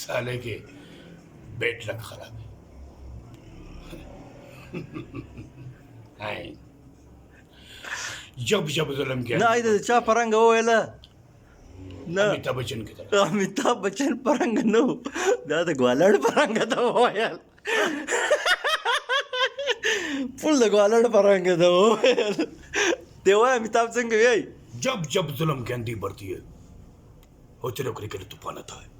साले के बेट लग खराब है जब जब जुल्म किया ना इधर चा परंगा वो है ना अमिताभ बच्चन की तरह अमिताभ बच्चन परंगा नो दादा ग्वालड़ परंगा था वो यार फुल ग्वालड़ परंगा था वो तेवा अमिताभ बच्चन के भाई जब जब जुल्म की आंधी बढ़ती है वो तेरे को लेकर तूफान आता है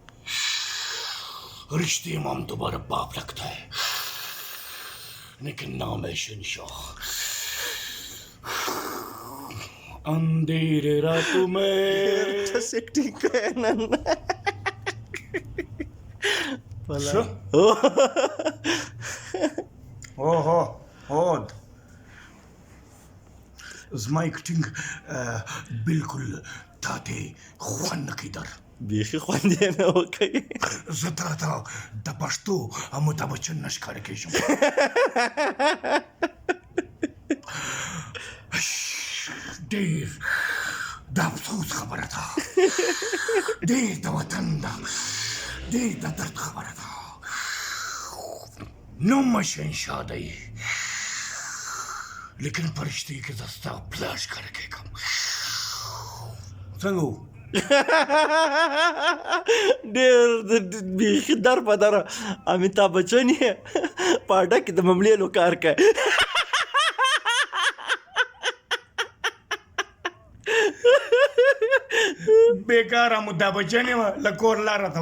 रिश्ते इमाम तुम्हारा बाप लगता है लेकिन नाम है शहंशाह अंधेरे रातों में एक्टिंग है ना Zo. हो زما اکټینګ بالکل تاته خوان کیدر بیخي خوند یې نه وکړي زه تا د پښتو امیتابھ بچن نشکاره کېږم ډېر د افسوس خبره ده ډېر د وطن ده ډېر د درد خبره ده نوم شهنشاه دی لیکن فرشتي کې زستا پلاش کار کېږم څنګه ډېر بیخي در په در امیتابھ بچن یې پاټه کې د مملېلو کار کوي बेकार अमिताभ बच्चन लकोर ला रहा था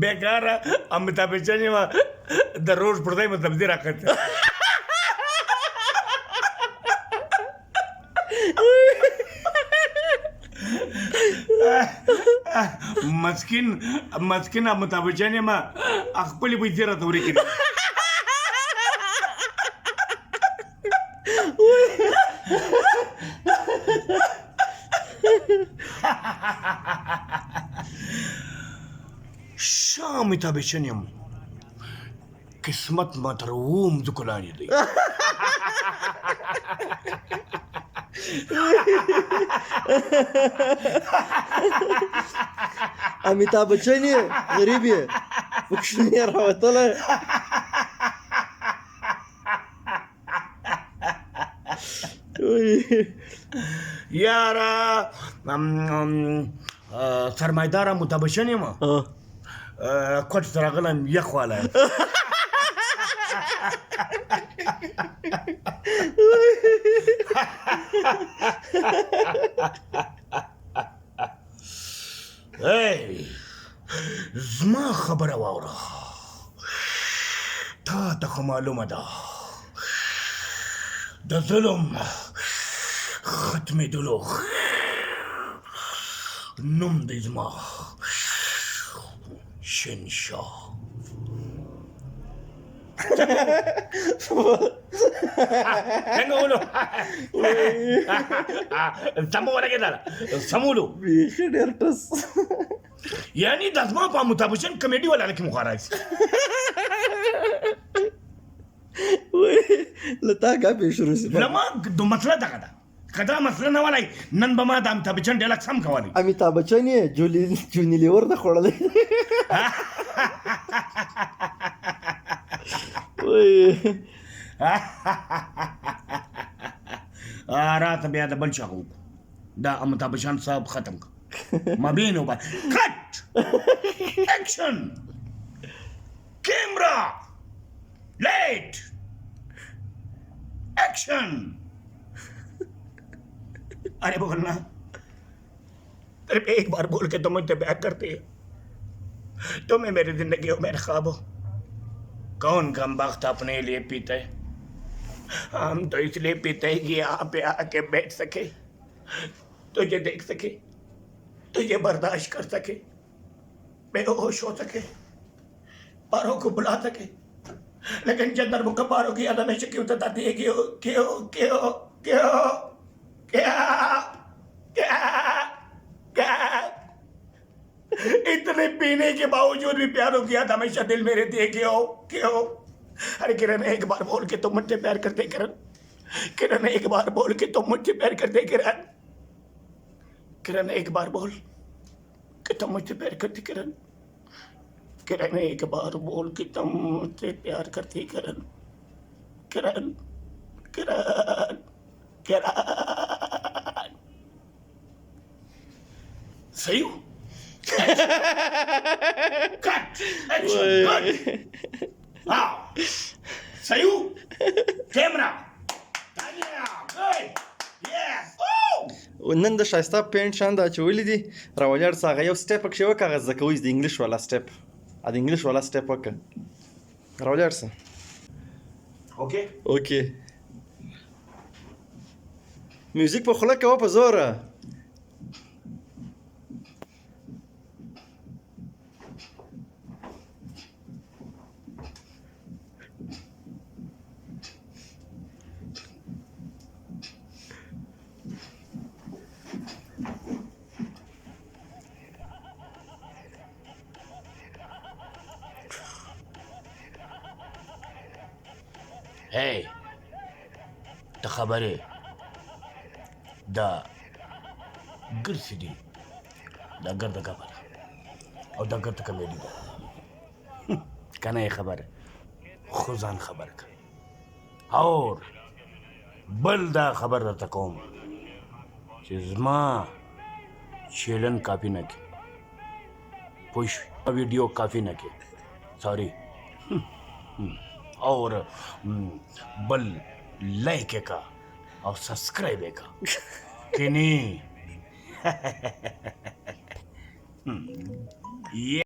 बेकार अमिताभ बच्चन दररोज पड़ता में तब्दील करते مسكين अमिताभ बच्चन خپل به دې راته ورکړي شاه अमिताभ बच्चन یم قسمت ما تر اوم ذکلانی دی امیتابھ بچن یې غریب یې پکښې یې راوتلی یاره سرمایدار अमिताभ बच्चन یم کوټ ته راغلم یخ والی زما خبره واوره تا ته خو معلومه ده د ظلم ختمېدلو نوم دی زما شهنشاه څنګه ولو سمو ورګېدل سمولو بیخي ډېر ټس یعنی د زما په अमिताभ बच्चन کمیډي والا کې مخارج له تا ګپې شروع شي لما د مسله دغه ده کدا مسله نه ولای نن به ما د अमिताभ बच्चन ډیلک سم کولی امیتابھ بچن یې جونی لیور نه خوړلی راته بیا د بل چا غوږ دا अमिताभ बच्चन صاحب ختم کړ مابین وبا کټ اکشن کیمرا لائٹ ایکشن अरे बोलना तेरे पे एक बार बोल के तुम मुझे बैक करती है तुम्हें मेरी जिंदगी हो मेरे ख्वाब हो कौन कम वक्त अपने लिए पीते हैं हम तो इसलिए पीते हैं कि यहाँ पे आके बैठ सके तुझे देख सके तुझे बर्दाश्त कर सके बेहोश हो सके पारों को बुला सके लेकिन चंदर मुख पारों की याद हमेशा क्यों सताती है क्यों क्यों क्यों क्यों क्या क्या क्या इतने पीने के बावजूद भी प्यारों की याद हमेशा दिल में रहती है क्यों क्यों अरे किरण एक बार बोल के तुम मुझसे प्यार करते किरण किरण एक बार बोल कि तुम मुझसे प्यार करते किरण। किरण एक बार बोल कि तुम मुझसे प्यार करती किरण। किरण एक बार बोल कि तुम मुझसे प्यार करती किरण। किरण किरण किरण। सही हूँ। Cut action good. हाँ सही हूँ। कैमरा गुड यस نن د شایسته پینټ شان دا چولې دي راولاړ څنګه یو سټپ پکې وکړه زکه وې د انګلیش والا سټپ ا د انګلیش والا سټپ وکړه راولاړ څه اوكي اوکې میوزیک په خله کوه په زوره هي ته خبرې دا ګرځې دي دا ګرده خبره او دا ګرده کمیډي ده کنه یې خبره خو ځان خبر کړه اور بل دا خبر درته کوم چې زما چیلن کافي نه کې پوه شوې ویډیو کافي نه کې سوري और बल लाइक का और सब्सक्राइब का कि नहीं ये